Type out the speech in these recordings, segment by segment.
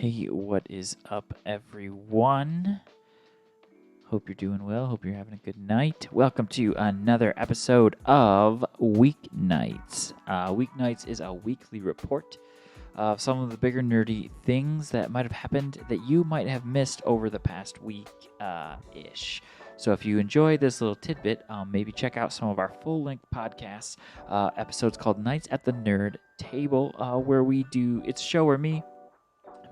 Hey, what is up, everyone? Hope you're doing well. Hope you're having a good night. Welcome to another episode of Weeknights. Weeknights is a weekly report of some of the bigger nerdy things that might have happened that you might have missed over the past week-ish. So if you enjoy this little tidbit, maybe check out some of our full-length podcasts, episodes called Nights at the Nerd Table, where it's a show where me,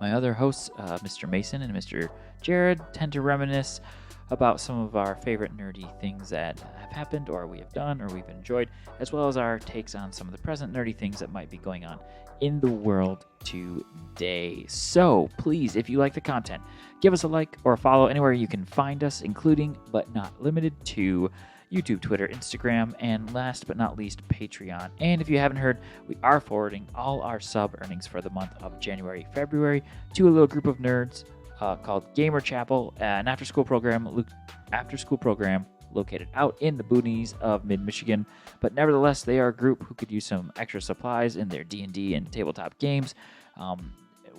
my other hosts, Mr. Mason and Mr. Jared, tend to reminisce about some of our favorite nerdy things that have happened or we have done or we've enjoyed, as well as our takes on some of the present nerdy things that might be going on in the world today. So please, if you like the content, give us a like or a follow anywhere you can find us, including but not limited to YouTube, Twitter, Instagram, and last but not least, Patreon. And if you haven't heard, we are forwarding all our sub earnings for the month of January, February to a little group of nerds called Gamer Chapel, an after-school program located out in the boonies of mid-Michigan. But nevertheless, they are a group who could use some extra supplies in their D&D and tabletop games.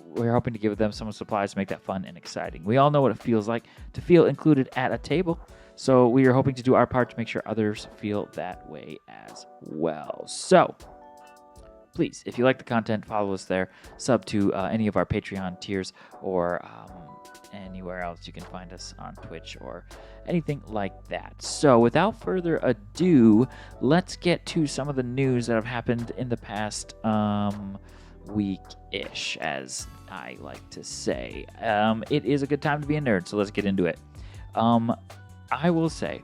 We're hoping to give them some supplies to make that fun and exciting. We all know what it feels like to feel included at a table, so we are hoping to do our part to make sure others feel that way as well. So please, if you like the content, follow us there. Sub to any of our Patreon tiers or anywhere else you can find us on Twitch or anything like that. So without further ado, let's get to some of the news that have happened in the past week-ish, as I like to say. It is a good time to be a nerd, so let's get into it. I will say,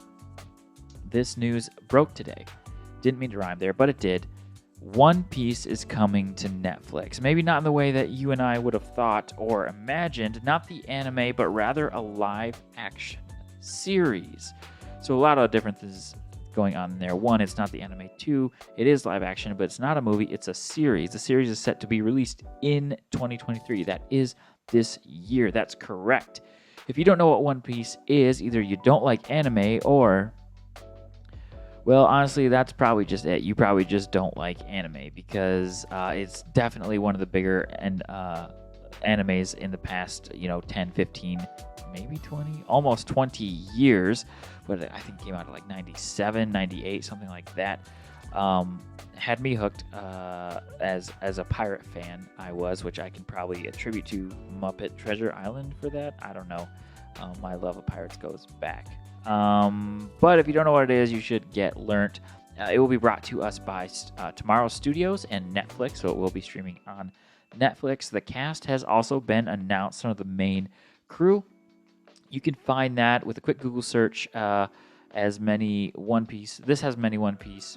this news broke today. Didn't mean to rhyme there, but it did. One Piece is coming to Netflix. Maybe not in the way that you and I would have thought or imagined. Not the anime, but rather a live-action series. So a lot of different things going on there. One, it's not the anime. Two, it is live action, but it's not a movie. It's a series. The series is set to be released in 2023. That is this year. That's correct. If you don't know what One Piece is, either you don't like anime or, well, honestly, that's probably just it. You probably just don't like anime because it's definitely one of the bigger animes in the past, 10, 15, maybe 20, almost 20 years. But I think it came out at like 97, 98, something like that. Had me hooked as a pirate fan I was, which I can probably attribute to Muppet Treasure Island for that. I don't know. My love of pirates goes back. But if you don't know what it is, you should get learnt. It will be brought to us by Tomorrow Studios and Netflix, so it will be streaming on Netflix. The cast has also been announced, some of the main crew. You can find that with a quick Google search. This has many One Piece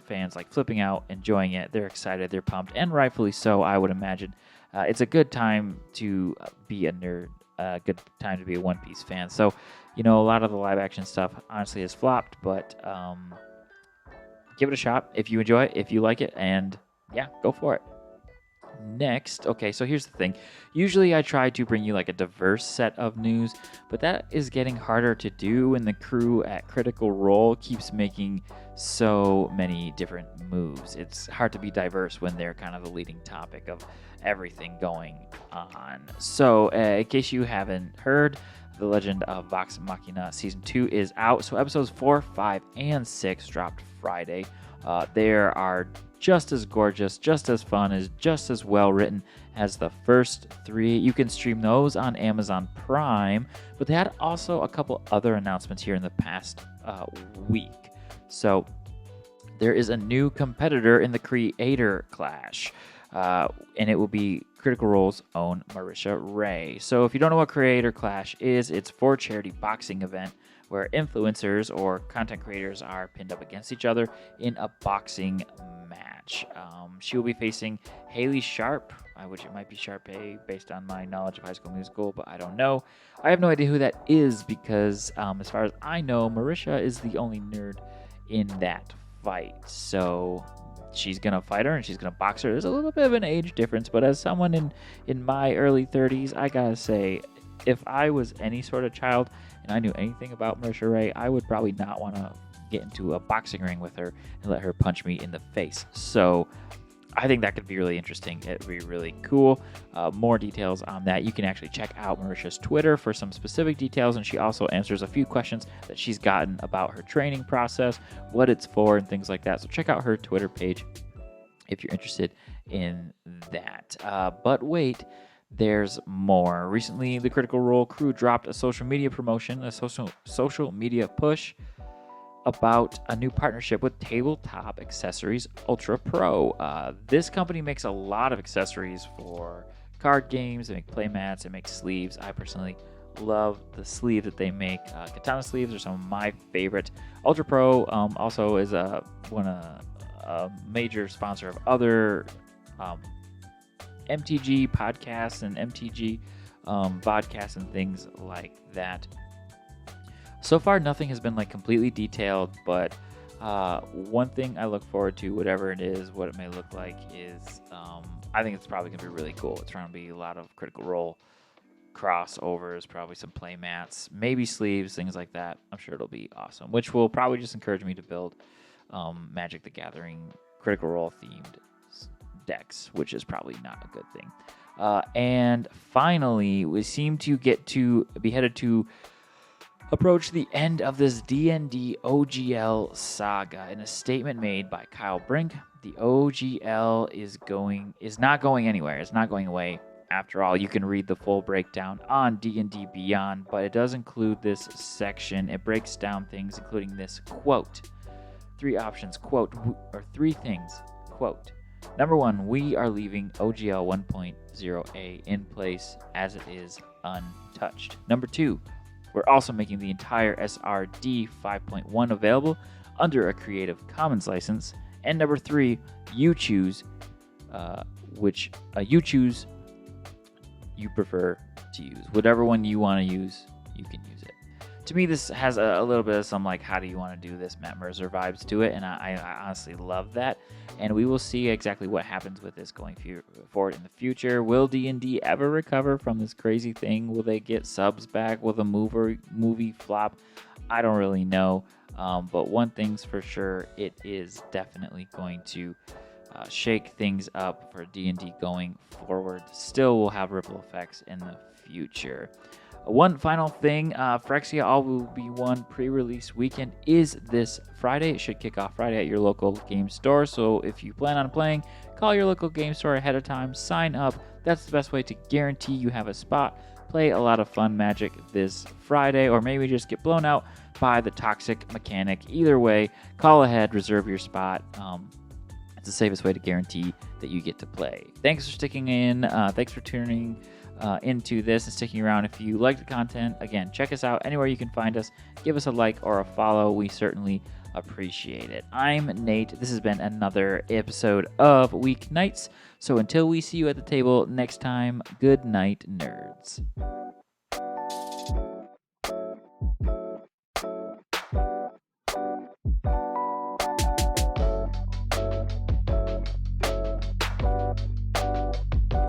fans like flipping out, enjoying it. They're excited, they're pumped, and rightfully so, I would imagine. It's a good time to be a nerd, a good time to be a One Piece fan. So, a lot of the live action stuff honestly has flopped, but give it a shot if you enjoy it, if you like it, and yeah, go for it. Next, okay, so here's the thing. Usually I try to bring you like a diverse set of news, but that is getting harder to do when the crew at Critical Role keeps making so many different moves. It's hard to be diverse when they're kind of the leading topic of everything going on. So, in case you haven't heard, The Legend of Vox Machina Season 2 is out. So episodes 4, 5, and 6 dropped Friday. They are just as gorgeous, just as fun, just as well written as the first 3. You can stream those on Amazon Prime, but they had also a couple other announcements here in the past week. So there is a new competitor in the Creator Clash, and it will be Critical Role's own Marisha Ray. So if you don't know what Creator Clash is, it's for charity boxing event where influencers or content creators are pinned up against each other in a boxing match. She will be facing Haley Sharp, which it might be Sharpay based on my knowledge of High School Musical, but I don't know. I have no idea who that is because as far as I know, Marisha is the only nerd in that fight. So she's going to fight her and she's going to box her. There's a little bit of an age difference, but as someone in my early 30s, I got to say, if I was any sort of child and I knew anything about Marisha Ray, I would probably not want to get into a boxing ring with her and let her punch me in the face. So I think that could be really interesting. It'd be really cool. More details on that. You can actually check out Marisha's Twitter for some specific details, and she also answers a few questions that she's gotten about her training process, what it's for, and things like that. So check out her Twitter page if you're interested in that. But wait, there's more. Recently, the Critical Role crew dropped a social media promotion, a social media push about a new partnership with Tabletop Accessories Ultra Pro. This company makes a lot of accessories for card games. They make play mats, they make sleeves. I personally love the sleeve that they make. Katana sleeves are some of my favorite. Ultra Pro also is a major sponsor of other MTG podcasts and MTG vodcasts and things like that. So far, nothing has been like completely detailed, but one thing I look forward to, whatever it is, what it may look like, is I think it's probably going to be really cool. It's going to be a lot of Critical Role crossovers, probably some play mats, maybe sleeves, things like that. I'm sure it'll be awesome, which will probably just encourage me to build Magic the Gathering Critical Role themed decks, which is probably not a good thing. And finally, we seem to be headed to approach the end of this D&D OGL saga. In a statement made by Kyle Brink, the OGL is not going anywhere. It's not going away. After all, you can read the full breakdown on D&D Beyond, but it does include this section. It breaks down things, including this quote. 3 options, quote, or 3 things, quote. Number 1, we are leaving OGL 1.0A in place as it is untouched. Number 2, we're also making the entire SRD 5.1 available under a Creative Commons license. And number 3, you choose which you prefer to use. Whatever one you want to use, you can use it. To me, this has a little bit of some like, how do you want to do this, Matt Mercer vibes to it, and I honestly love that. And we will see exactly what happens with this going forward in the future. Will D&D ever recover from this crazy thing? Will they get subs back? Will the movie flop? I don't really know. But one thing's for sure, it is definitely going to shake things up for D&D going forward. Still will have ripple effects in the future. One final thing, Phyrexia All Will Be One pre-release weekend is this Friday. It should kick off Friday at your local game store. So if you plan on playing, call your local game store ahead of time. Sign up. That's the best way to guarantee you have a spot. Play a lot of fun Magic this Friday, or maybe just get blown out by the toxic mechanic. Either way, call ahead, reserve your spot. It's the safest way to guarantee that you get to play. Thanks for sticking in. Thanks for tuning into this and sticking around. If you like the content, again, check us out anywhere you can find us. Give us a like or a follow. We certainly appreciate it. I'm Nate. This has been another episode of Weeknights. So until we see you at the table next time, good night, nerds.